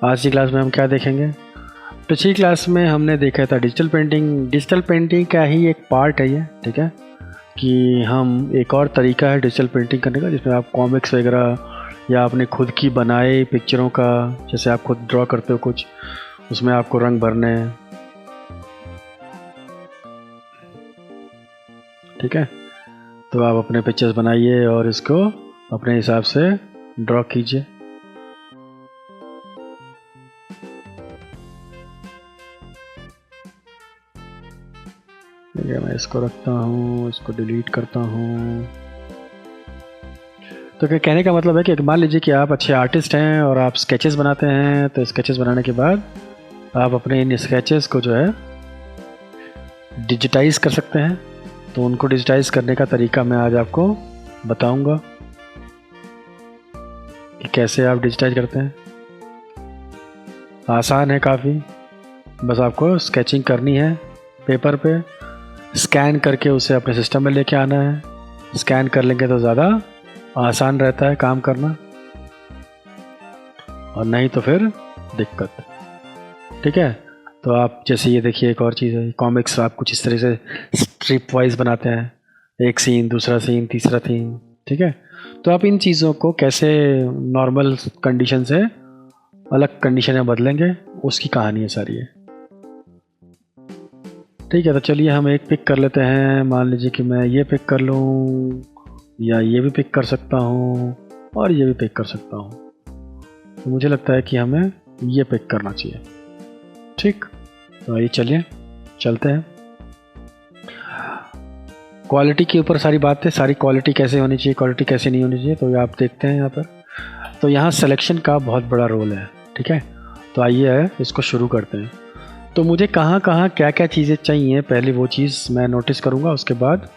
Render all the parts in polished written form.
आज की क्लास में हम क्या देखेंगे? पिछली क्लास में हमने देखा था डिजिटल पेंटिंग। डिजिटल पेंटिंग का ही एक पार्ट है ये, ठीक है, कि हम एक और तरीका है डिजिटल पेंटिंग करने का, जिसमें आप कॉमिक्स वगैरह या अपने खुद की बनाए पिक्चरों का, जैसे आप खुद ड्रॉ करते हो कुछ, उसमें आपको रंग भरने हैं, ठीक है। तो आप अपने पिक्चर्स बनाइए और इसको अपने हिसाब से ड्रॉ कीजिए। मैं इसको रखता हूँ, इसको डिलीट करता हूँ। तो क्या कहने का मतलब है कि मान लीजिए कि आप अच्छे आर्टिस्ट हैं और आप स्केचेस बनाते हैं, तो स्केचेस बनाने के बाद आप अपने इन स्केचेस को जो है डिजिटाइज कर सकते हैं। तो उनको डिजिटाइज करने का तरीका मैं आज आपको बताऊंगा कि कैसे आप डिजिटाइज करते हैं। आसान है काफ़ी, बस आपको स्केचिंग करनी है पेपर पे, स्कैन करके उसे अपने सिस्टम में लेके आना है। स्कैन कर लेंगे तो ज़्यादा आसान रहता है काम करना, और नहीं तो फिर दिक्कत, ठीक है। तो आप जैसे ये देखिए, एक और चीज़ है, कॉमिक्स आप कुछ इस तरह से स्ट्रिप वाइज बनाते हैं, एक सीन, दूसरा सीन, तीसरा सीन, ठीक है। तो आप इन चीज़ों को कैसे नॉर्मल कंडीशन से अलग कंडीशन में बदलेंगे, उसकी कहानी है सारी है, ठीक है। तो चलिए हम एक पिक कर लेते हैं। मान लीजिए कि मैं ये पिक कर लूँ, या ये भी पिक कर सकता हूँ, और ये भी पिक कर सकता हूँ। तो मुझे लगता है कि हमें ये पिक करना चाहिए, ठीक। तो आइए चलिए चलते हैं। क्वालिटी के ऊपर सारी बात है, सारी क्वालिटी कैसे होनी चाहिए, क्वालिटी कैसे नहीं होनी चाहिए, तो आप देखते हैं यहाँ पर। तो यहाँ सिलेक्शन का बहुत बड़ा रोल है, ठीक है। तो आइए इसको शुरू करते हैं। तो मुझे कहाँ कहाँ क्या क्या चीज़ें चाहिए, पहले वो चीज़ मैं नोटिस करूँगा। उसके बाद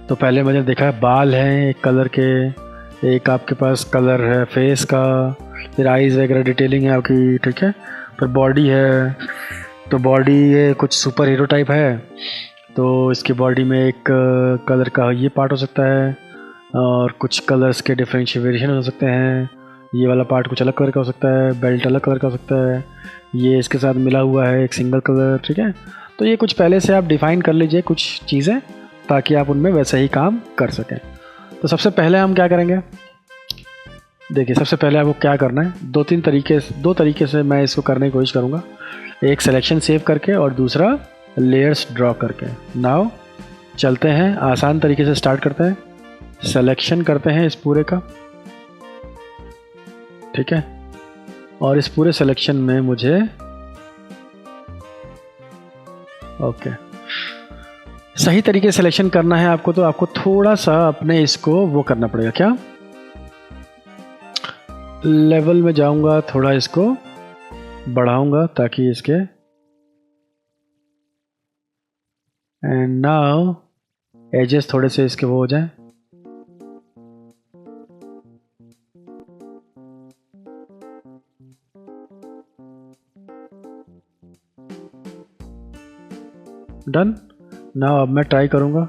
तो पहले मैंने देखा है बाल हैं एक कलर के, एक आपके पास कलर है फेस का, फिर आइज़ वगैरह डिटेलिंग है आपकी, ठीक है। फिर बॉडी है, तो बॉडी ये कुछ सुपर हीरो टाइप है, तो इसकी बॉडी में एक कलर का ये पार्ट हो सकता है, और कुछ कलर्स के डिफरेंशिएशन हो सकते हैं। ये वाला पार्ट कुछ अलग कलर का हो सकता है, बेल्ट अलग कलर का हो सकता है, ये इसके साथ मिला हुआ है एक सिंगल कलर, ठीक है। तो ये कुछ पहले से आप डिफ़ाइन कर लीजिए कुछ चीज़ें, ताकि आप उनमें वैसे ही काम कर सकें। तो सबसे पहले हम क्या करेंगे, देखिए सबसे पहले आपको क्या करना है, दो तरीके से मैं इसको करने की कोशिश करूँगा। एक सिलेक्शन सेव करके और दूसरा लेयर्स ड्रॉ करके। नाउ चलते हैं, आसान तरीके से स्टार्ट करते हैं। सिलेक्शन करते हैं इस पूरे का, ठीक है। और इस पूरे सिलेक्शन में मुझे सही तरीके से सिलेक्शन करना है आपको, तो आपको थोड़ा सा अपने इसको वो करना पड़ेगा, क्या लेवल में जाऊंगा, थोड़ा इसको बढ़ाऊंगा ताकि इसके, एंड नाउ एजेस थोड़े से इसके वो हो जाए। डन। नाउ अब मैं ट्राई करूँगा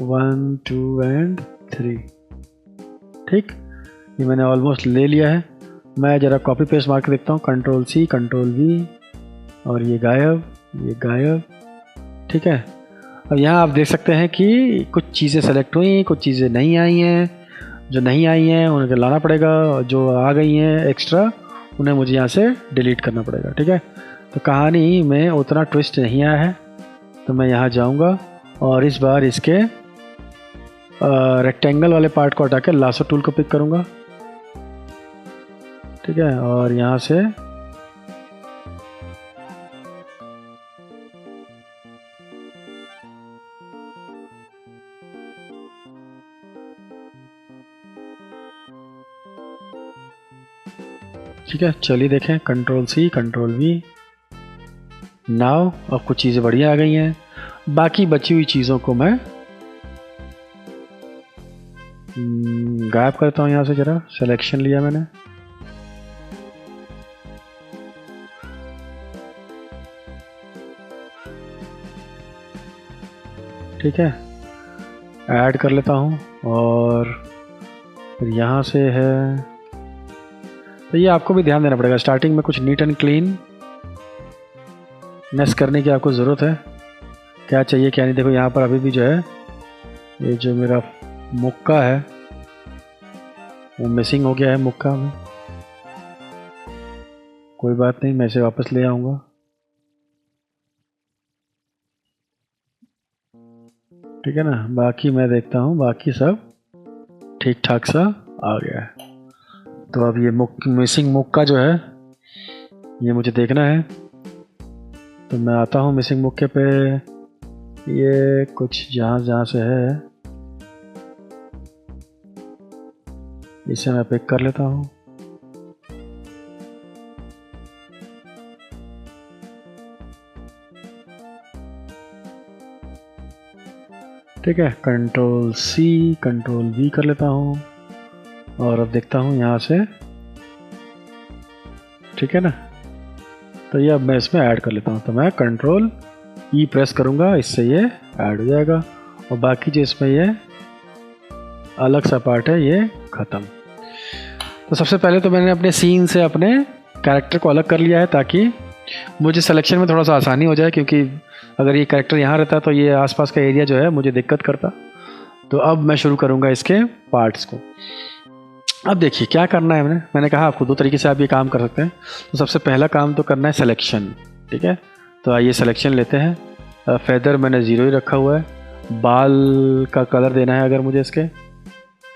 1 2 एंड 3, ठीक। ये मैंने ऑलमोस्ट ले लिया है। मैं ज़रा कॉपी पेस्ट मार के देखता हूँ, Ctrl+C Ctrl+V, और ये गायब, ठीक है। अब यहाँ आप देख सकते हैं कि कुछ चीज़ें सेलेक्ट हुई, कुछ चीज़ें नहीं आई हैं। जो नहीं आई हैं उन्हें लाना पड़ेगा, और जो आ गई हैं एक्स्ट्रा उन्हें मुझे यहाँ से डिलीट करना पड़ेगा, ठीक है। तो कहानी में उतना ट्विस्ट नहीं आया है, तो मैं यहाँ जाऊँगा और इस बार इसके रेक्टेंगल वाले पार्ट को हटा के लासो टूल को पिक करूँगा, ठीक है, और यहाँ से ठीक है, चलिए देखें, control C control V. Now अब कुछ चीज़ें बढ़िया आ गई हैं। बाकी बची हुई चीज़ों को मैं गायब करता हूँ यहाँ से। ज़रा सिलेक्शन लिया मैंने, ठीक है, ऐड कर लेता हूँ। और फिर यहाँ से है, तो ये आपको भी ध्यान देना पड़ेगा। स्टार्टिंग में कुछ नीट एंड क्लीन नेस करने की आपको ज़रूरत है, क्या चाहिए क्या नहीं। देखो यहाँ पर अभी भी जो है ये जो मेरा मुक्का है वो मिसिंग हो गया है मुक्का में। कोई बात नहीं, मैं इसे वापस ले आऊँगा। ठीक है ना, बाकी मैं देखता हूँ, बाकी सब ठीक ठाक सा आ गया है। तो अब ये मिसिंग मुक्का जो है ये मुझे देखना है। तो मैं आता हूँ मिसिंग मुक्के पे, ये कुछ जहाँ से है इसे मैं पिक कर लेता हूँ। ठीक है, कंट्रोल सी कंट्रोल वी कर लेता हूँ और अब देखता हूँ यहाँ से, ठीक है ना। तो ये अब मैं इसमें ऐड कर लेता हूँ। तो मैं कंट्रोल ई प्रेस करूँगा, इससे ये ऐड हो जाएगा और बाकी जो इसमें ये अलग सा पार्ट है ये ख़त्म। तो सबसे पहले तो मैंने अपने सीन से अपने कैरेक्टर को अलग कर लिया है ताकि मुझे सिलेक्शन में थोड़ा सा आसानी हो जाए, क्योंकि अगर ये कैरेक्टर यहाँ रहता तो ये आसपास का एरिया जो है मुझे दिक्कत करता। तो अब मैं शुरू करूँगा इसके पार्ट्स को। अब देखिए क्या करना है, मैंने कहा आपको दो तरीके से आप ये काम कर सकते हैं। तो सबसे पहला काम तो करना है सिलेक्शन, ठीक है। तो आइए सिलेक्शन लेते हैं। फेदर मैंने 0 ही रखा हुआ है। बाल का कलर देना है अगर मुझे इसके,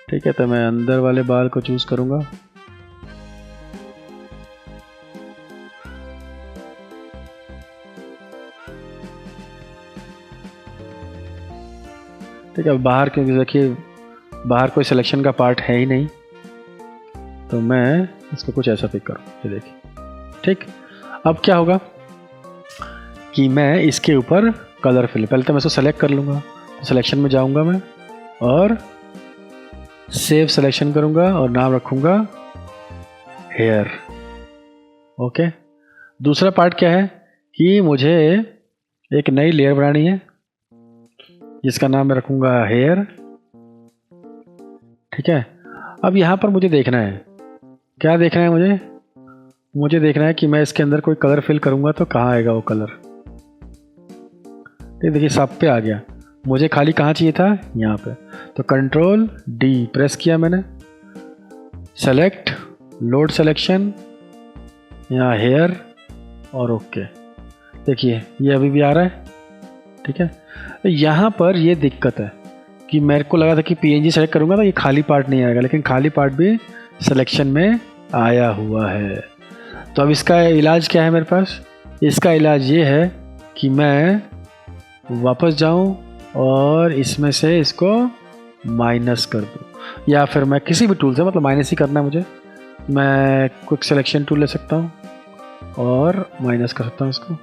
ठीक है, तो मैं अंदर वाले बाल को चूज़ करूँगा। ठीक है, बाहर क्योंकि देखिए बाहर कोई सिलेक्शन का पार्ट है ही नहीं, तो मैं इसको कुछ ऐसा पिक करूँ, ये देखिए। ठीक, अब क्या होगा कि मैं इसके ऊपर कलर फिल, पहले तो मैं इसको सेलेक्ट कर लूँगा। तो सिलेक्शन में जाऊँगा मैं और सेव सिलेक्शन करूँगा और नाम रखूँगा हेयर। ओके, दूसरा पार्ट क्या है कि मुझे एक नई लेयर बनानी है जिसका नाम मैं रखूँगा हेयर। ठीक है, अब यहाँ पर मुझे देखना है, क्या देखना है मुझे देखना है कि मैं इसके अंदर कोई कलर फिल करूँगा तो कहाँ आएगा वो कलर। ठीक, देखिए सब पे आ गया। मुझे खाली कहाँ चाहिए था, यहाँ पे। तो कंट्रोल डी प्रेस किया मैंने, सेलेक्ट, लोड सिलेक्शन, यहाँ हेयर और ओके। देखिए ये अभी भी आ रहा है, ठीक है। तो यहाँ पर ये दिक्कत है कि मेरे को लगा था कि पीएनजी सेलेक्ट करूँगा तो ये खाली पार्ट नहीं आएगा, लेकिन खाली पार्ट भी सिलेक्शन में आया हुआ है। तो अब इसका इलाज क्या है मेरे पास? इसका इलाज ये है कि मैं वापस जाऊं और इसमें से इसको माइनस कर दूं, या फिर मैं किसी भी टूल से, मतलब माइनस ही करना है मुझे, मैं क्विक सिलेक्शन टूल ले सकता हूं और माइनस कर सकता हूं इसको।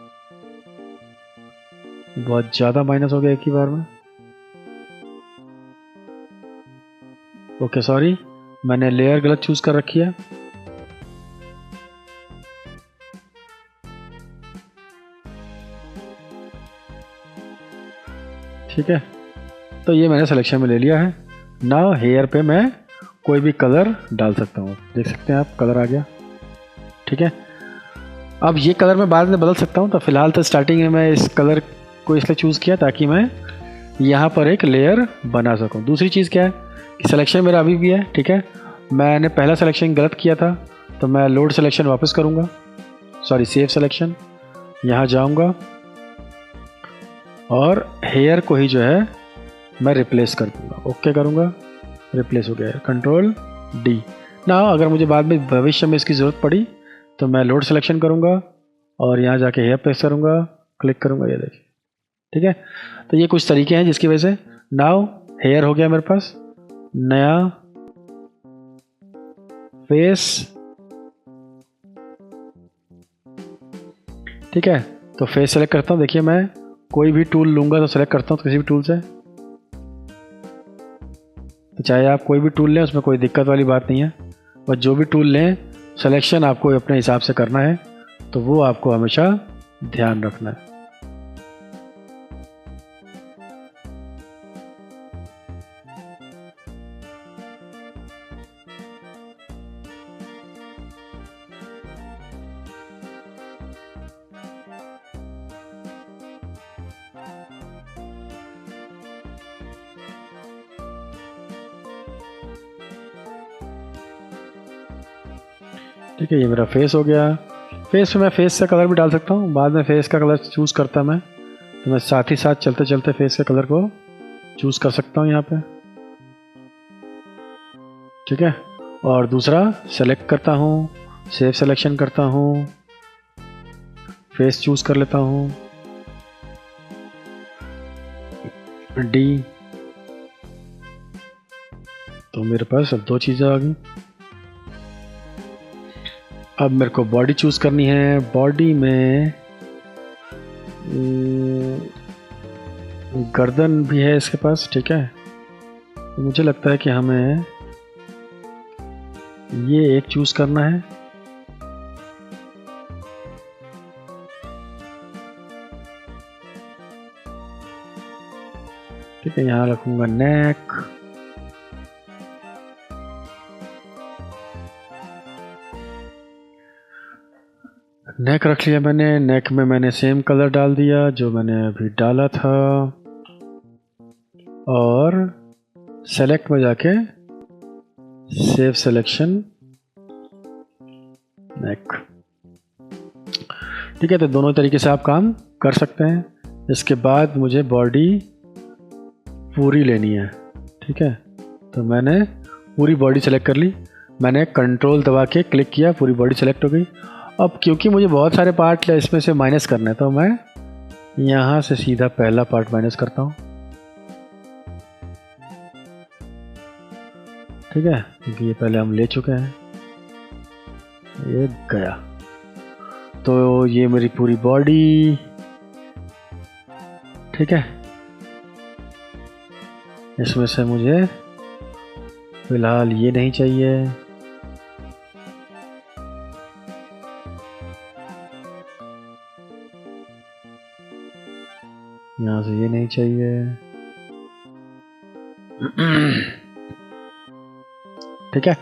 बहुत ज़्यादा माइनस हो गया एक ही बार में। ओके सॉरी, मैंने लेयर गलत चूज़ कर रखी है। ठीक है, तो ये मैंने सिलेक्शन में ले लिया है। नाउ हेयर पे मैं कोई भी कलर डाल सकता हूँ, देख सकते हैं आप कलर आ गया। ठीक है, अब ये कलर मैं बाद में बदल सकता हूँ। तो फिलहाल तो स्टार्टिंग में मैं इस कलर को इसलिए चूज़ किया ताकि मैं यहाँ पर एक लेयर बना सकूँ। दूसरी चीज़ क्या है कि सिलेक्शन मेरा अभी भी है, ठीक है। मैंने पहला सिलेक्शन गलत किया था, तो मैं लोड सिलेक्शन वापस करूँगा, सॉरी सेव सिलेक्शन, यहाँ जाऊँगा और हेयर को ही जो है मैं रिप्लेस कर दूँगा। ओके करूँगा, रिप्लेस हो गया है। कंट्रोल डी, ना, अगर मुझे बाद में भविष्य में इसकी ज़रूरत पड़ी तो मैं लोड सिलेक्शन करूँगा और यहाँ जाके हेयर प्रेस करूँगा, क्लिक करूँगा, ये देखिए। ठीक है, तो ये कुछ तरीके हैं जिसकी वजह से नाउ हेयर हो गया मेरे पास, नया फेस। ठीक है, तो फेस सेलेक्ट करता हूँ। देखिए मैं कोई भी टूल लूँगा तो सेलेक्ट करता हूँ किसी भी टूल से, तो चाहे आप कोई भी टूल लें उसमें कोई दिक्कत वाली बात नहीं है। और जो भी टूल लें सिलेक्शन आपको अपने हिसाब से करना है, तो वो आपको हमेशा ध्यान रखना है। ठीक है, ये मेरा फेस हो गया। फेस पे मैं फेस का कलर भी डाल सकता हूँ, बाद में फेस का कलर चूज़ करता मैं, तो मैं साथ ही साथ चलते चलते फेस के कलर को चूज़ कर सकता हूँ यहाँ पे। ठीक है, और दूसरा सेलेक्ट करता हूँ, सेव सिलेक्शन करता हूँ, फेस चूज़ कर लेता हूँ, डी। तो मेरे पास अब 2 चीज़ें आ गई। अब मेरे को बॉडी चूज़ करनी है। बॉडी में गर्दन भी है इसके पास। ठीक है, तो मुझे लगता है कि हमें ये एक चूज़ करना है। ठीक है, यहाँ रखूँगा नेक। नेक रख लिया मैंने। नेक में मैंने सेम कलर डाल दिया जो मैंने अभी डाला था, और सेलेक्ट में जाके सेव सिलेक्शन नेक। ठीक है, तो दोनों तरीके से आप काम कर सकते हैं। इसके बाद मुझे बॉडी पूरी लेनी है। ठीक है, तो मैंने पूरी बॉडी सेलेक्ट कर ली। मैंने कंट्रोल दबा के क्लिक किया, पूरी बॉडी सेलेक्ट हो गई। अब क्योंकि मुझे बहुत सारे पार्ट इसमें से माइनस करने हैं, तो मैं यहाँ से सीधा पहला पार्ट माइनस करता हूँ। ठीक है, क्योंकि ये पहले हम ले चुके हैं। ये गया, तो ये मेरी पूरी बॉडी। ठीक है, इसमें से मुझे फिलहाल ये नहीं चाहिए। यहाँ से ये नहीं चाहिए। ठीक है,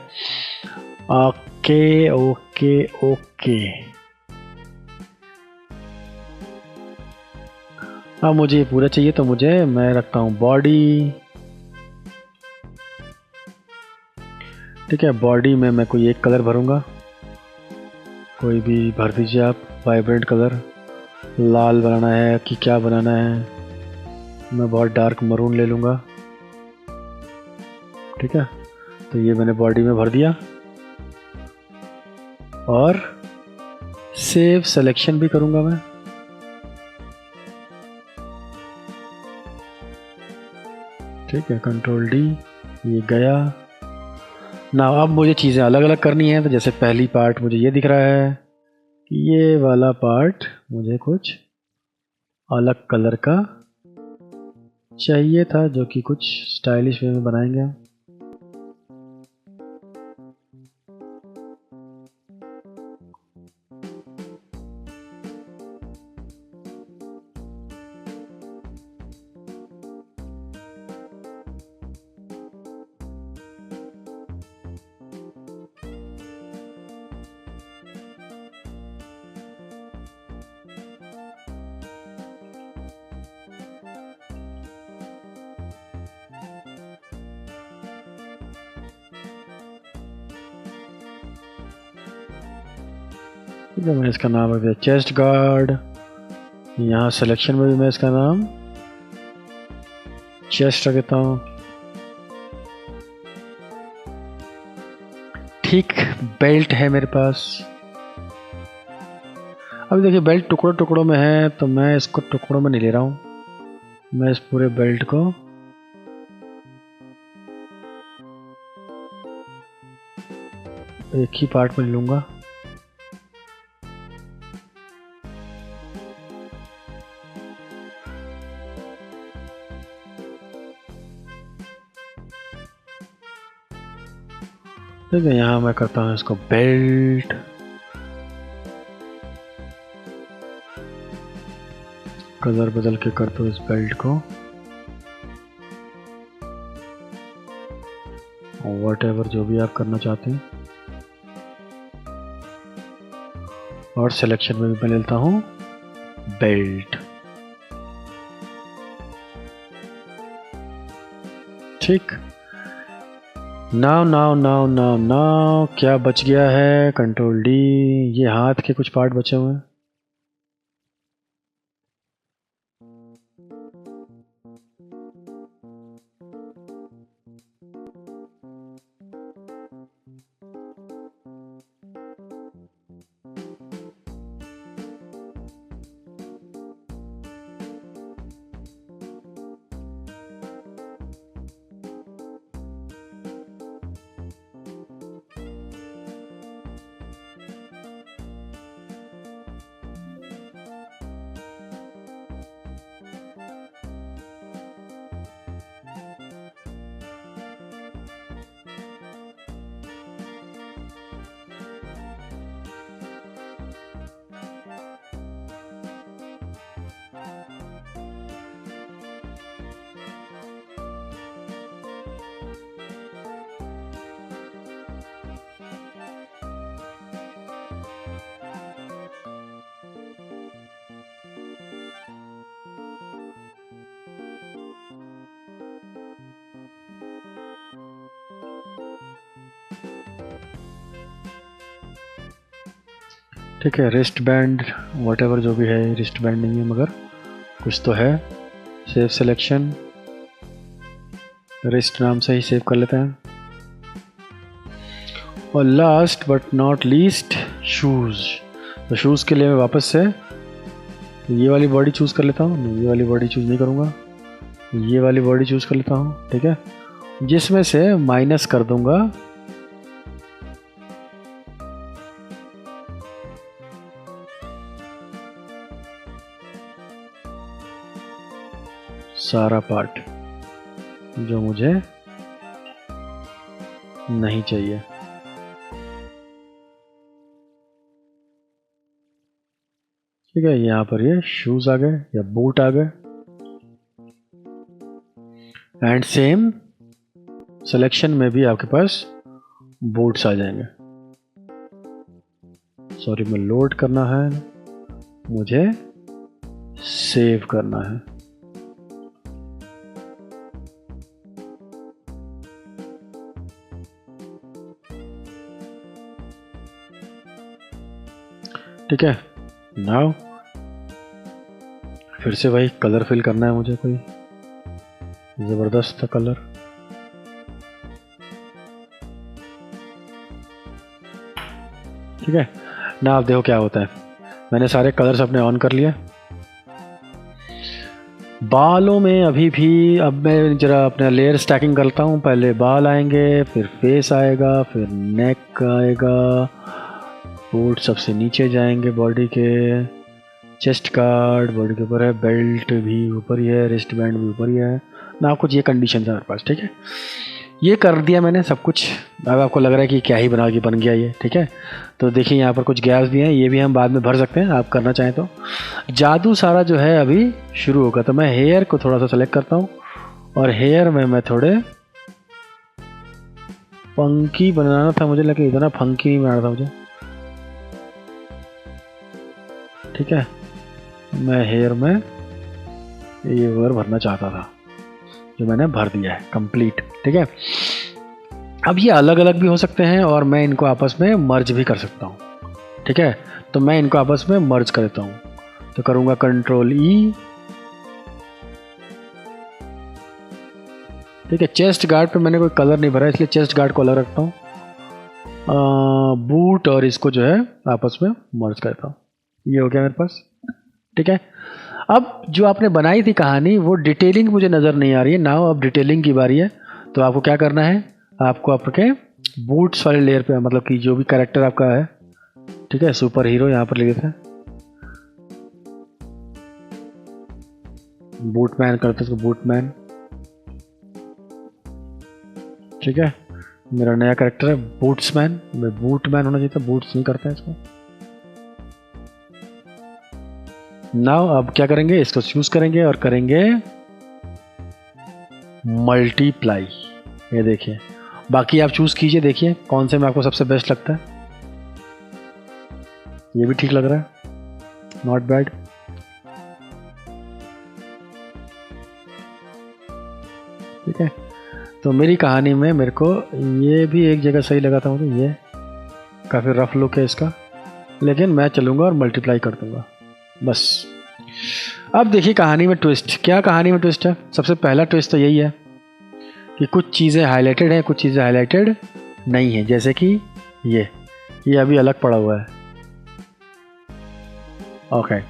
ओके ओके ओके। अब मुझे ये पूरा चाहिए, तो मैं रखता हूँ बॉडी। ठीक है, बॉडी में मैं कोई एक कलर भरूंगा, कोई भी भर दीजिए आप। वाइब्रेंट कलर, लाल बनाना है कि क्या बनाना है, मैं बहुत डार्क मरून ले लूँगा। ठीक है, तो ये मैंने बॉडी में भर दिया, और सेव सिलेक्शन भी करूँगा मैं। ठीक है, कंट्रोल डी, ये गया ना। अब मुझे चीज़ें अलग अलग करनी है। तो जैसे पहली पार्ट मुझे ये दिख रहा है कि ये वाला पार्ट मुझे कुछ अलग कलर का चाहिए था, जो कि कुछ स्टाइलिश वे में बनाएंगे हम। ठीक है, मैं इसका नाम है चेस्ट गार्ड। यहाँ सिलेक्शन में भी मैं इसका नाम चेस्ट रख देता हूँ। ठीक बेल्ट है मेरे पास। अभी देखिए बेल्ट टुकड़ों टुकड़ों में है, तो मैं इसको टुकड़ों में नहीं ले रहा हूँ, मैं इस पूरे बेल्ट को एक ही पार्ट में लूँगा। ठीक है, यहाँ मैं करता हूँ इसको बेल्ट, कलर बदल के कर दो इस बेल्ट को, वॉट एवर जो भी आप करना चाहते हैं। और सिलेक्शन में भी मैं लेता हूँ बेल्ट। ठीक, now now now now now क्या बच गया है, कंट्रोल डी, ये हाथ के कुछ पार्ट बचे हुए हैं। ठीक है, रिस्ट बैंड वॉट एवर जो भी है, रिस्ट बैंड नहीं है मगर कुछ तो है। सेव सिलेक्शन, रिस्ट नाम से ही सेव कर लेते हैं। और last but not least shoes. तो शूज़ के लिए मैं वापस से ये वाली बॉडी चूज़ कर लेता हूँ, नहीं ये वाली बॉडी चूज़ नहीं करूँगा, ये वाली बॉडी चूज़ कर लेता हूँ। ठीक है, जिसमें से माइनस कर दूँगा सारा पार्ट जो मुझे नहीं चाहिए। ठीक है, यहाँ पर ये शूज आ गए या बूट आ गए, एंड सेम सिलेक्शन में भी आपके पास बूट्स आ जाएंगे। सॉरी, मैं लोड करना है, मुझे सेव करना है। ठीक है, नाउ फिर से वही कलर फिल करना है मुझे, कोई ज़बरदस्त था कलर। ठीक है ना, आप देखो क्या होता है, मैंने सारे कलर्स अपने ऑन कर लिए। बालों में अभी भी अब मैं ज़रा अपना लेयर स्टैकिंग करता हूँ। पहले बाल आएंगे, फिर फेस आएगा, फिर नेक आएगा, बूट सबसे नीचे जाएंगे बॉडी के, चेस्ट गार्ड बॉडी के ऊपर है, बेल्ट भी ऊपर ही है, रिस्ट बैंड भी ऊपर ही है ना, कुछ ये कंडीशन है मेरे पास। ठीक है, ये कर दिया मैंने सब कुछ। अब आपको लग रहा है कि क्या ही बन गया ये। ठीक है, तो देखिए यहाँ पर कुछ गैप्स भी हैं, ये भी हम बाद में भर सकते हैं आप करना चाहें तो। जादू सारा जो है अभी शुरू होगा। तो मैं हेयर को थोड़ा सा सेलेक्ट करता हूँ, और हेयर में मैं थोड़े फंकी बनाना था मुझे, लेकिन इतना फंकी नहीं बनाना था मुझे। ठीक है, मैं हेयर में ये वर्ड भरना चाहता था, जो मैंने भर दिया है कंप्लीट। ठीक है, अब ये अलग अलग भी हो सकते हैं और मैं इनको आपस में मर्ज भी कर सकता हूँ। ठीक है, तो मैं इनको आपस में मर्ज कर देता हूँ, तो करूँगा कंट्रोल ई। ठीक है, चेस्ट गार्ड पे मैंने कोई कलर नहीं भरा, इसलिए चेस्ट गार्ड को अलग रखता हूँ। बूट और इसको जो है आपस में मर्ज करता हूँ। ये हो गया मेरे पास, ठीक है। अब जो आपने बनाई थी कहानी वो डिटेलिंग मुझे नज़र नहीं आ रही है ना, अब डिटेलिंग की बारी है। तो आपको क्या करना है, आपको आपके बूट्स वाले लेयर पे, मतलब कि जो भी कैरेक्टर आपका है, ठीक है, सुपर हीरो यहाँ पर ले लेते हैं, बूटमैन करते हैं इसको, बूटमैन, ठीक है। मेरा नया कैरेक्टर है बूट्समैन, बूटमैन होना चाहिए था, बूट्स नहीं करते हैं इसको। नाउ अब क्या करेंगे, इसको चूज करेंगे और करेंगे मल्टीप्लाई। ये देखिए, बाकी आप चूज कीजिए, देखिए कौन से में आपको सबसे बेस्ट लगता है। ये भी ठीक लग रहा है, नॉट बैड। ठीक है, तो मेरी कहानी में मेरे को ये भी एक जगह सही लगा था मुझे, ये काफ़ी रफ लुक है इसका, लेकिन मैं चलूँगा और मल्टीप्लाई कर दूँगा बस। अब देखिए कहानी में ट्विस्ट, क्या कहानी में ट्विस्ट है। सबसे पहला ट्विस्ट तो यही है कि कुछ चीज़ें हाईलाइटेड हैं, कुछ चीज़ें हाईलाइटेड नहीं है, जैसे कि ये अभी अलग पड़ा हुआ है। ओके,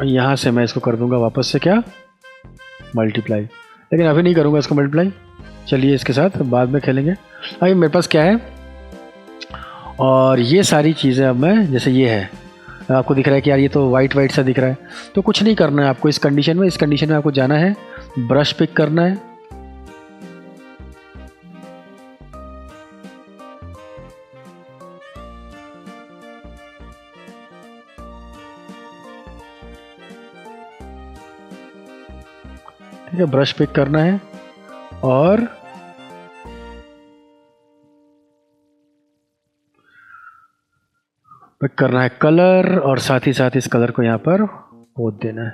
यहाँ से मैं इसको कर दूंगा वापस से क्या, मल्टीप्लाई, लेकिन अभी नहीं करूँगा इसको मल्टीप्लाई। चलिए इसके साथ बाद में खेलेंगे। अभी मेरे पास क्या है, और ये सारी चीज़ें अब मैं, जैसे ये है, आपको दिख रहा है कि यार ये तो वाइट वाइट सा दिख रहा है, तो कुछ नहीं करना है आपको इस कंडीशन में। इस कंडीशन में आपको जाना है, ब्रश पिक करना है, ठीक है, ब्रश पिक करना है और पिक करना है कलर, और साथ ही साथ इस कलर को यहाँ पर पोत देना है,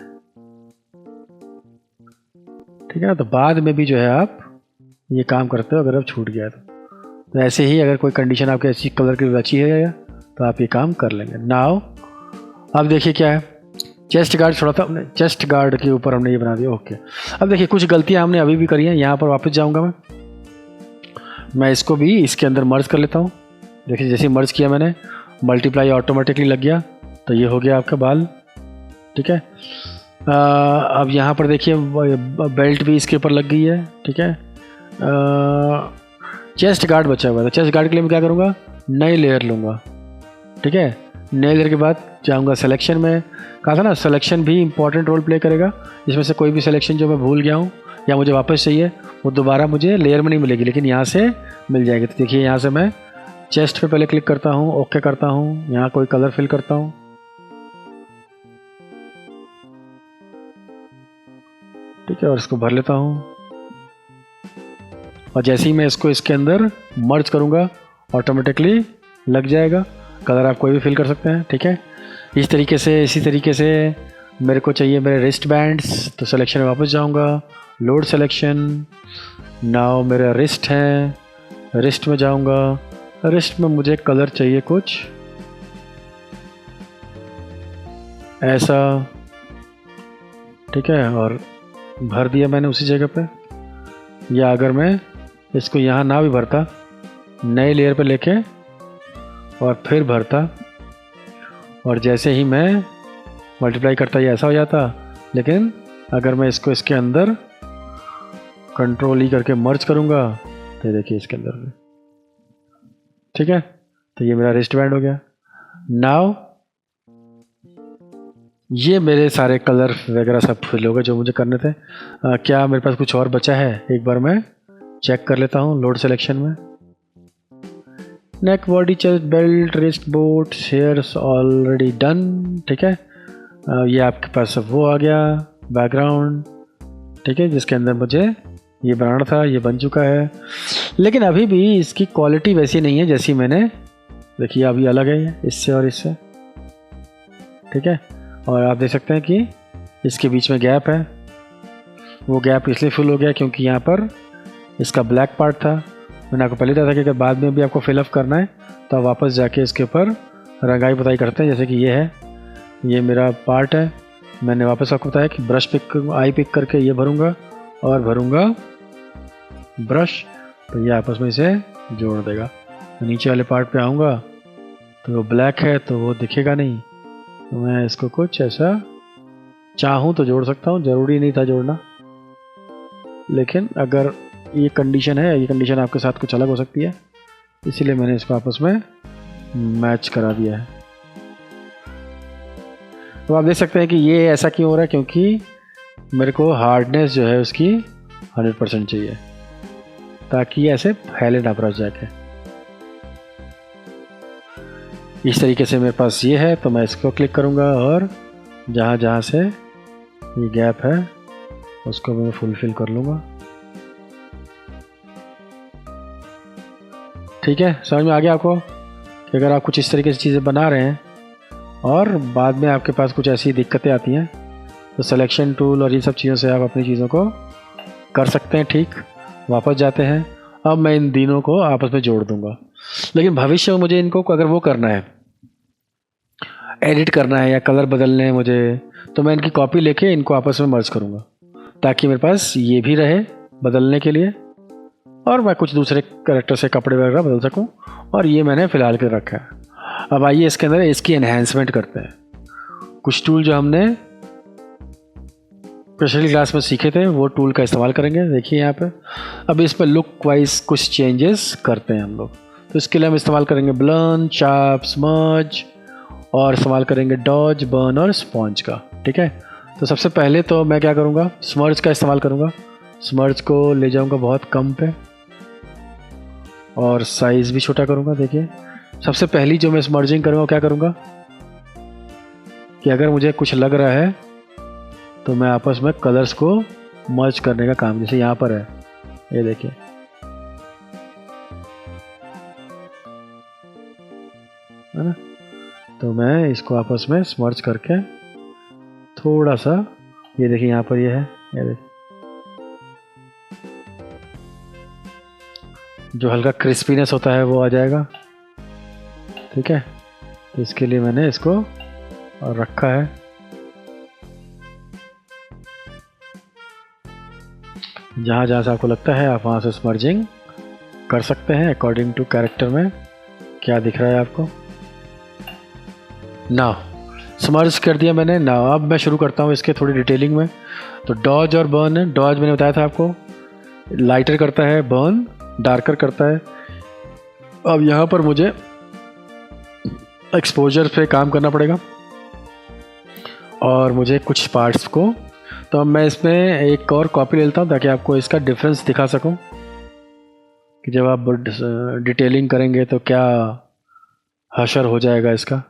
ठीक है। तो बाद में भी जो है आप ये काम करते हो, अगर अब छूट गया तो ऐसे ही अगर कोई कंडीशन आपके ऐसी कलर की बची है तो आप ये काम कर लेंगे। नाउ अब देखिए क्या है, चेस्ट गार्ड छोड़ा था हमने, चेस्ट गार्ड के ऊपर हमने ये बना दिया। ओके, अब देखिए कुछ गलतियां हमने अभी भी करी हैं। यहाँ पर वापस जाऊँगा मैं इसको भी इसके अंदर मर्ज कर लेता हूँ। देखिए जैसे मर्ज किया मैंने, मल्टीप्लाई ऑटोमेटिकली लग गया, तो ये हो गया आपका बाल, ठीक है। अब यहाँ पर देखिए बेल्ट भी इसके ऊपर लग गई है, ठीक है। चेस्ट गार्ड बचा हुआ था, चेस्ट गार्ड के लिए मैं क्या करूँगा, नई लेयर लूँगा, ठीक है। नई लेयर के बाद जाऊँगा सिलेक्शन में, कहा था ना सिलेक्शन भी इंपॉर्टेंट रोल प्ले करेगा। इसमें से कोई भी सिलेक्शन जो मैं भूल गया हूँ या मुझे वापस चाहिए, वो दोबारा मुझे लेयर में नहीं मिलेगी, लेकिन यहाँ से मिल जाएगी। तो देखिए यहाँ से मैं चेस्ट पे पहले क्लिक करता हूँ, ओके करता हूँ, यहाँ कोई कलर फिल करता हूँ, ठीक है, और इसको भर लेता हूँ। और जैसे ही मैं इसको इसके अंदर मर्ज करूँगा ऑटोमेटिकली लग जाएगा। कलर आप कोई भी फिल कर सकते हैं, ठीक है। इस तरीके से, इसी तरीके से मेरे को चाहिए मेरे रिस्ट बैंड्स, तो सिलेक्शन में वापस जाऊँगा, लोड सिलेक्शन, नाउ मेरा रिस्ट है, रिस्ट में जाऊँगा, रिस्ट में मुझे कलर चाहिए कुछ ऐसा, ठीक है, और भर दिया मैंने उसी जगह पे। या अगर मैं इसको यहाँ ना भी भरता, नए लेयर पे लेके और फिर भरता, और जैसे ही मैं मल्टीप्लाई करता ये ऐसा हो जाता, लेकिन अगर मैं इसको इसके अंदर कंट्रोल ई करके मर्ज करूँगा तो देखिए इसके अंदर में, ठीक है। तो ये मेरा रिस्ट बैंड हो गया। नाउ ये मेरे सारे कलर वगैरह सब फिल हो गए जो मुझे करने थे। क्या मेरे पास कुछ और बचा है, एक बार मैं चेक कर लेता हूँ लोड सिलेक्शन में। Neck, body, chest, belt, wrist, boot, hairs already done, ठीक है। ये आपके पास वो आ गया बैकग्राउंड, ठीक है, जिसके अंदर मुझे ये बनाना था, ये बन चुका है। लेकिन अभी भी इसकी क्वालिटी वैसी नहीं है जैसी मैंने, देखिए अभी अलग है ये इससे और इससे, ठीक है। और आप देख सकते हैं कि इसके बीच में गैप है, वो गैप इसलिए फुल हो गया क्योंकि यहाँ पर इसका ब्लैक पार्ट था। मैंने आपको पहले बताया था कि अगर बाद में भी आपको फिलअप करना है तो आप वापस जाके इसके ऊपर रंगाई पुताई करते हैं। जैसे कि ये है, ये मेरा पार्ट है, मैंने वापस आपको बताया कि ब्रश पिक, आई पिक करके ये भरूँगा और भरूँगा ब्रश, तो ये आपस में इसे जोड़ देगा। तो नीचे वाले पार्ट पे आऊँगा तो वो ब्लैक है तो वो दिखेगा नहीं, तो मैं इसको कुछ ऐसा चाहूँ तो जोड़ सकता हूँ, ज़रूरी नहीं था जोड़ना, लेकिन अगर ये कंडीशन है, ये कंडीशन आपके साथ कुछ अलग हो सकती है, इसीलिए मैंने इसको आपस में मैच करा दिया है। तो आप देख सकते हैं कि ये ऐसा क्यों हो रहा है, क्योंकि मेरे को हार्डनेस जो है उसकी 100% चाहिए ताकि ये ऐसे फैले ना ब्रश जाके। इस तरीके से मेरे पास ये है, तो मैं इसको क्लिक करूँगा और जहाँ जहाँ से ये गैप है उसको मैं फुलफिल कर लूँगा। ठीक है, समझ में आ गया आपको कि अगर आप कुछ इस तरीके से चीज़ें बना रहे हैं और बाद में आपके पास कुछ ऐसी दिक्कतें आती हैं, तो सिलेक्शन टूल और इन सब चीज़ों से आप अपनी चीज़ों को कर सकते हैं ठीक। वापस जाते हैं, अब मैं इन तीनों को आपस में जोड़ दूंगा, लेकिन भविष्य में मुझे इनको अगर वो करना है, एडिट करना है या कलर बदलने हैं मुझे, तो मैं इनकी कॉपी लेके इनको आपस में मर्ज करूँगा ताकि मेरे पास ये भी रहे बदलने के लिए और मैं कुछ दूसरे कैरेक्टर से कपड़े वगैरह बदल सकूं। और ये मैंने फ़िलहाल के रखा है। अब आइए इसके अंदर इसकी एनहेंसमेंट करते हैं। कुछ टूल जो हमने स्पेशल क्लास में सीखे थे वो टूल का इस्तेमाल करेंगे। देखिए यहाँ पे अब इस पर लुक वाइज कुछ चेंजेस करते हैं हम लोग। तो इसके लिए हम इस्तेमाल करेंगे ब्लन, चाप, स्मर्ज और इस्तेमाल करेंगे डॉज, बर्न और स्पॉन्ज का। ठीक है, तो सबसे पहले तो मैं क्या करूँगा, स्मर्ज का इस्तेमाल करूँगा। स्मर्ज को ले जाऊँगा बहुत कम पे और साइज़ भी छोटा करूँगा। देखिए सबसे पहली जो मैं स्मर्जिंग करूँगा क्या करूँगा कि अगर मुझे कुछ लग रहा है तो मैं आपस में कलर्स को मर्ज करने का काम, जैसे यहाँ पर है, ये देखिए है ना, तो मैं इसको आपस में स्मर्ज करके थोड़ा सा, ये देखिए यहाँ पर ये है, ये देखिए जो हल्का क्रिस्पीनेस होता है वो आ जाएगा। ठीक है, तो इसके लिए मैंने इसको रखा है। जहाँ जहाँ से आपको लगता है आप वहाँ से स्मर्जिंग कर सकते हैं अकॉर्डिंग टू कैरेक्टर में क्या दिख रहा है आपको। नाउ स्मर्ज कर दिया मैंने। नाउ अब मैं शुरू करता हूँ इसके थोड़ी डिटेलिंग में। तो डॉज और बर्न है। डॉज मैंने बताया था आपको लाइटर करता है, बर्न डार्कर करता है। अब यहाँ पर मुझे एक्सपोजर पे काम करना पड़ेगा और मुझे कुछ पार्ट्स को, तो अब मैं इसमें एक और कॉपी ले लेता हूँ ताकि आपको इसका डिफरेंस दिखा सकूँ कि जब आप डिटेलिंग करेंगे तो क्या हशर हो जाएगा इसका।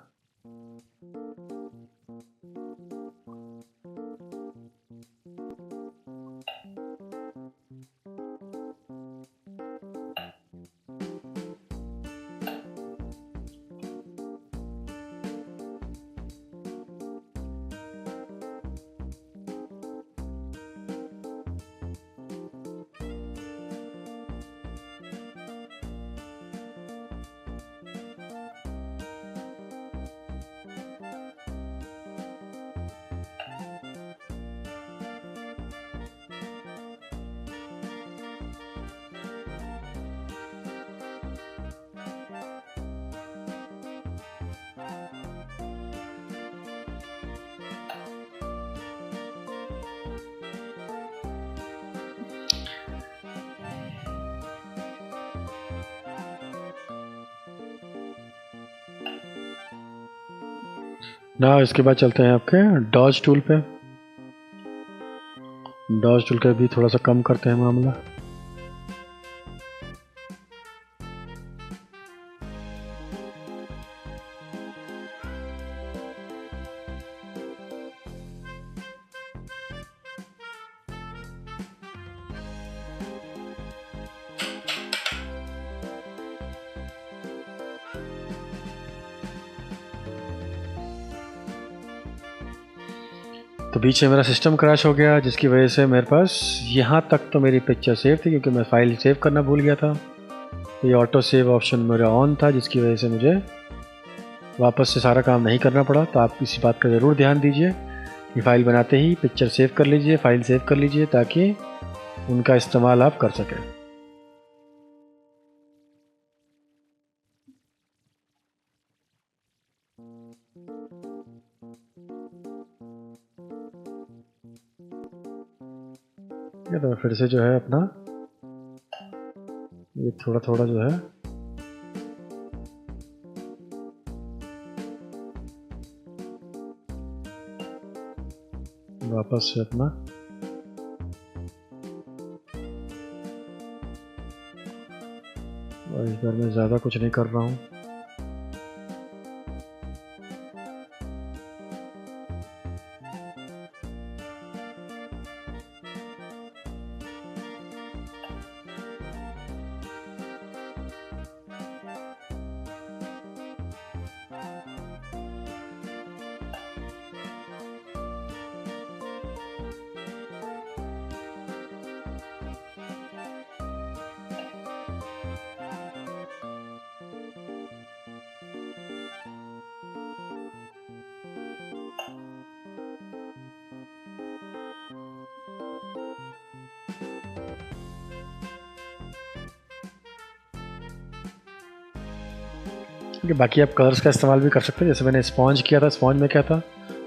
ना इसके बाद चलते हैं आपके डॉज टूल पे। डॉज टूल का भी थोड़ा सा कम करते हैं मामला। तो बीच में मेरा सिस्टम क्रैश हो गया जिसकी वजह से मेरे पास यहाँ तक तो मेरी पिक्चर सेव थी, क्योंकि मैं फ़ाइल सेव करना भूल गया था। तो ये ऑटो सेव ऑप्शन मेरा ऑन था जिसकी वजह से मुझे वापस से सारा काम नहीं करना पड़ा। तो आप इसी बात का ज़रूर ध्यान दीजिए कि फ़ाइल बनाते ही पिक्चर सेव कर लीजिए, फ़ाइल सेव कर लीजिए ताकि उनका इस्तेमाल आप कर सकें। ये तो फिर से जो है अपना ये थोड़ा थोड़ा जो है वापस से अपना और इस बार मैं ज़्यादा कुछ नहीं कर रहा हूँ। कि बाकी आप कलर्स का इस्तेमाल भी कर सकते हैं। जैसे मैंने स्पॉन्ज किया था, स्पॉन्ज में क्या था,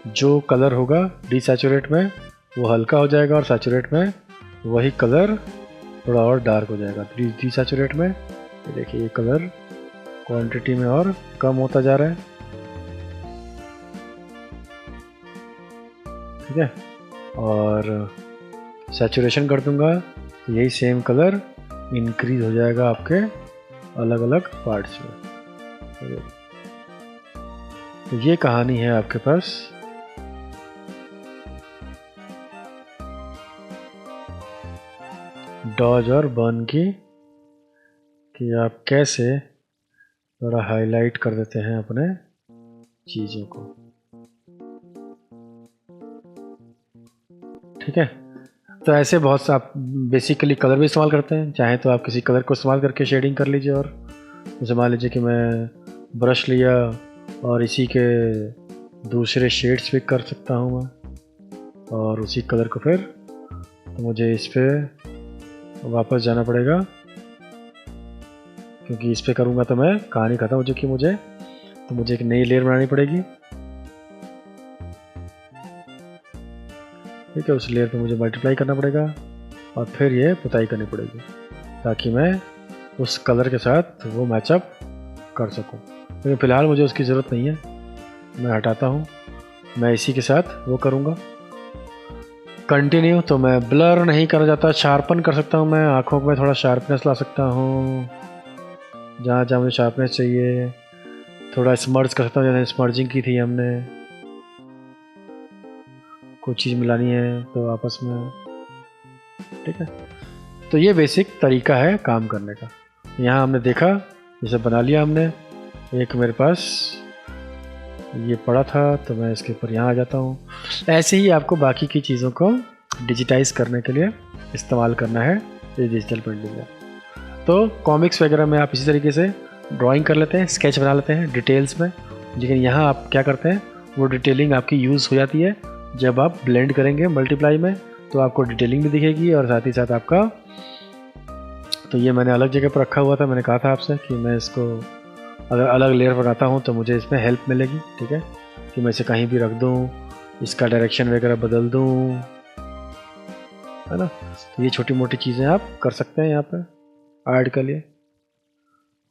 जो कलर होगा डीसैचुरेट में वो हल्का हो जाएगा और सैचुरेट में वही कलर थोड़ा और डार्क हो जाएगा। डीसैचुरेट में ये देखिए ये कलर क्वांटिटी में और कम होता जा रहा है, ठीक है। और सैचुरेशन कर दूंगा तो यही सेम कलर इंक्रीज हो जाएगा आपके अलग अलग पार्ट्स में। तो ये कहानी है आपके पास डॉज और बर्न की, कि आप कैसे थोड़ा हाईलाइट कर देते हैं अपने चीज़ों को, ठीक है। तो ऐसे बहुत सा आप बेसिकली कलर भी इस्तेमाल करते हैं। चाहे तो आप किसी कलर को इस्तेमाल करके शेडिंग कर लीजिए, और जैसे मान लीजिए कि मैं ब्रश लिया और इसी के दूसरे शेड्स भी कर सकता हूँ मैं, और उसी कलर को फिर तो मुझे इस पर वापस जाना पड़ेगा, क्योंकि इस पर करूँगा तो मैं कहानी ख़त्म हो चुकी मुझे, तो मुझे एक नई लेयर बनानी पड़ेगी, ठीक है। उस लेयर पे मुझे मल्टीप्लाई करना पड़ेगा और फिर ये पुताई करनी पड़ेगी, ताकि मैं उस कलर के साथ वो मैचअप कर सकूं। लेकिन फ़िलहाल मुझे उसकी ज़रूरत नहीं है, मैं हटाता हूँ। मैं इसी के साथ वो करूँगा कंटिन्यू। तो मैं ब्लर नहीं करना चाहता, शार्पन कर सकता हूँ मैं, आँखों में थोड़ा शार्पनेस ला सकता हूँ जहाँ जहाँ मुझे शार्पनेस चाहिए, थोड़ा स्मर्ज कर सकता हूँ, जैसे स्मर्जिंग की थी हमने, कुछ चीज़ मिलानी है तो आपस में, ठीक है। तो ये बेसिक तरीका है काम करने का। यहाँ हमने देखा, ये सब बना लिया हमने। एक मेरे पास ये पड़ा था तो मैं इसके ऊपर यहाँ आ जाता हूँ। ऐसे ही आपको बाकी की चीज़ों को डिजिटाइज करने के लिए इस्तेमाल करना है ये डिजिटल प्रिंटिंग का। तो कॉमिक्स वगैरह में आप इसी तरीके से ड्राइंग कर लेते हैं, स्केच बना लेते हैं डिटेल्स में, लेकिन यहाँ आप क्या करते हैं, वो डिटेलिंग आपकी यूज़ हो जाती है जब आप ब्लेंड करेंगे मल्टीप्लाई में, तो आपको डिटेलिंग भी दिखेगी और साथ ही साथ आपका। तो ये मैंने अलग जगह पर रखा हुआ था, मैंने कहा था आपसे कि मैं इसको अगर अलग लेयर बनाता हूँ तो मुझे इसमें हेल्प मिलेगी, ठीक है, कि मैं इसे कहीं भी रख दूँ, इसका डायरेक्शन वगैरह बदल दूँ, है ना। तो ये छोटी मोटी चीज़ें आप कर सकते हैं यहाँ पर ऐड के लिए।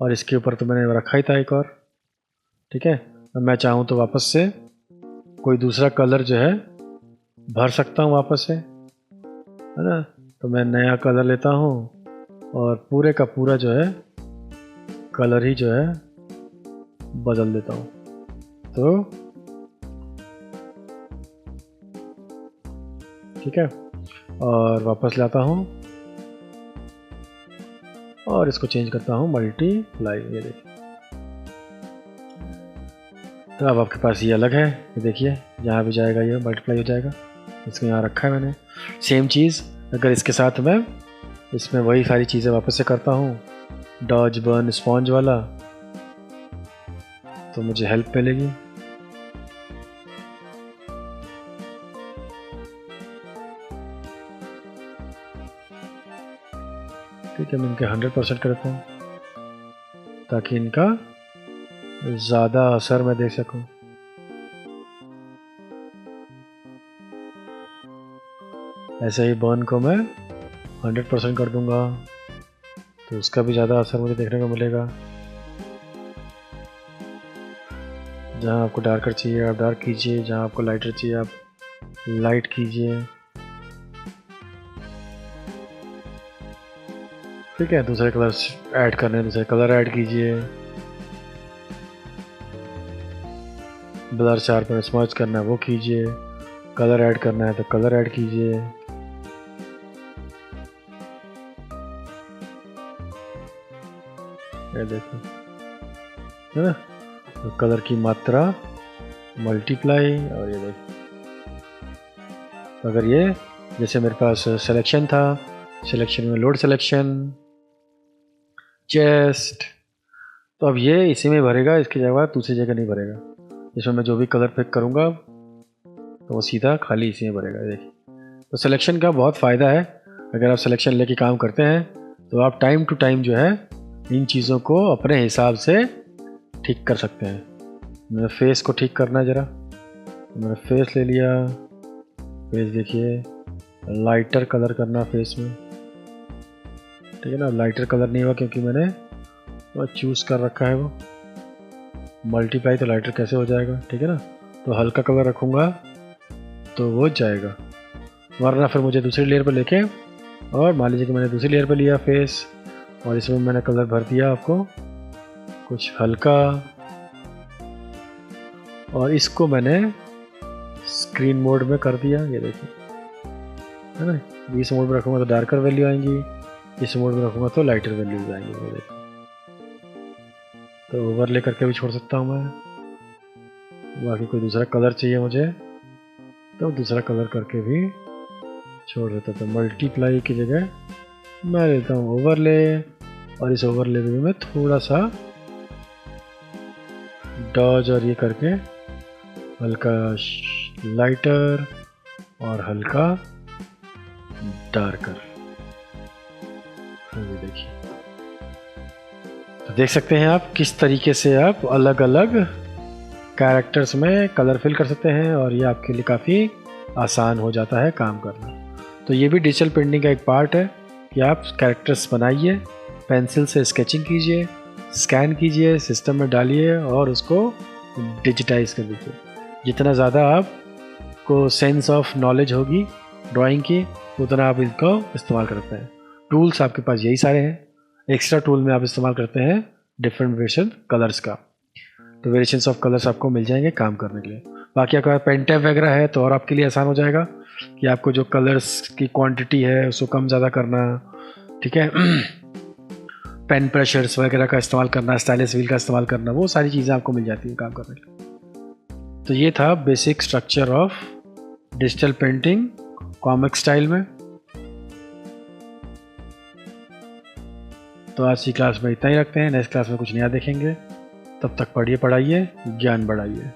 और इसके ऊपर तो मैंने रखा ही था एक और, ठीक है। मैं चाहूँ तो वापस से कोई दूसरा कलर जो है भर सकता हूँ वापस से, है ना। तो मैं नया कलर लेता हूँ और पूरे का पूरा जो है कलर ही जो है बदल देता हूँ। तो ठीक है, और वापस लाता हूँ और इसको चेंज करता हूँ मल्टीप्लाई, ये देखिए। तो अब आपके पास ये अलग है, ये देखिए जहाँ भी जाएगा ये मल्टीप्लाई हो जाएगा। इसको यहाँ रखा है मैंने। सेम चीज़ अगर इसके साथ मैं इसमें वही सारी चीज़ें वापस से करता हूँ डॉज बर्न स्पॉन्ज वाला, तो मुझे हेल्प मिलेगी। ठीक है, मैं इनके 100% करता हूँ ताकि इनका ज़्यादा असर मैं देख सकूं। ऐसे ही बर्न को मैं 100% कर दूंगा तो उसका भी ज़्यादा असर मुझे देखने को मिलेगा। जहाँ आपको डार्कर चाहिए आप डार्क कीजिए, जहाँ आपको लाइटर चाहिए आप लाइट कीजिए। ठीक है, दूसरे कलर्स ऐड करने दूसरे कलर ऐड कीजिए। ब्लर शार्पनर स्मर्च करना है वो कीजिए, कलर ऐड करना है तो कलर ऐड कीजिए। ये देखो है ना, तो कलर की मात्रा मल्टीप्लाई। और ये देखो अगर ये जैसे मेरे पास सिलेक्शन था, सिलेक्शन में लोड सिलेक्शन चेस्ट, तो अब ये इसी में भरेगा, इसकी जगह दूसरी जगह नहीं भरेगा। इसमें मैं जो भी कलर पिक करूँगा तो वो सीधा खाली इसी में भरेगा। देखिए, तो सिलेक्शन का बहुत फ़ायदा है। अगर आप सिलेक्शन लेके काम करते हैं तो आप टाइम टू टाइम जो है इन चीज़ों को अपने हिसाब से ठीक कर सकते हैं। मैंने फेस को ठीक करना है ज़रा, तो मैंने फेस ले लिया। फेस देखिए, लाइटर कलर करना फेस में, ठीक है ना। लाइटर कलर नहीं हुआ क्योंकि मैंने वो चूज़ कर रखा है वो मल्टीप्लाई, तो लाइटर कैसे हो जाएगा, ठीक है ना। तो हल्का कलर रखूँगा तो वो जाएगा, वरना फिर मुझे दूसरी लेयर पर लेके, और मान लीजिए कि मैंने दूसरी लेयर पर लिया फेस और इसमें मैंने कलर भर दिया आपको कुछ हल्का, और इसको मैंने स्क्रीन मोड में कर दिया। ये देखिए है ना, इस मोड में रखूँगा तो डार्कर वैल्यू आएंगी, इस मोड में रखूँगा तो लाइटर वैल्यूज आएंगी। ये देखिए, तो ओवरले करके भी छोड़ सकता हूँ मैं। बाकी कोई दूसरा कलर चाहिए मुझे तो दूसरा कलर करके भी छोड़ देता। तो मल्टीप्लाई की जगह मैं लेता हूँ ओवरले, और इस ओवरले में भी मैं थोड़ा सा डॉज और ये करके हल्का लाइटर और हल्का डार्कर। तो ये देखिए, तो देख सकते हैं आप किस तरीके से आप अलग अलग कैरेक्टर्स में कलर फिल कर सकते हैं, और ये आपके लिए काफ़ी आसान हो जाता है काम करना। तो ये भी डिजिटल पेंटिंग का एक पार्ट है कि आप कैरेक्टर्स बनाइए, पेंसिल से स्केचिंग कीजिए, स्कैन कीजिए, सिस्टम में डालिए और उसको डिजिटाइज कर दीजिए। जितना ज़्यादा आपको सेंस ऑफ नॉलेज होगी ड्राइंग की, उतना आप इनको इस्तेमाल करते हैं। टूल्स आपके पास यही सारे हैं। एक्स्ट्रा टूल में आप इस्तेमाल करते हैं डिफरेंट वेरिएशन कलर्स का, तो वेरिएशंस ऑफ कलर्स आपको मिल जाएंगे काम करने के लिए। बाकी अगर पेन टैब वगैरह है तो और आपके लिए आसान हो जाएगा कि आपको जो कलर्स की क्वांटिटी है उसको कम ज़्यादा करना, ठीक है। पेन ब्रशर्स वगैरह का इस्तेमाल करना, स्टाइलिस व्हील का इस्तेमाल करना, वो सारी चीज़ें आपको मिल जाती हैं काम करने के लिए। तो ये था basic structure of digital painting comic style में। तो आज की क्लास में इतना ही रखते हैं, नेक्स्ट क्लास में कुछ नया देखेंगे। तब तक पढ़िए, पढ़ाइए, ज्ञान बढ़ाइए।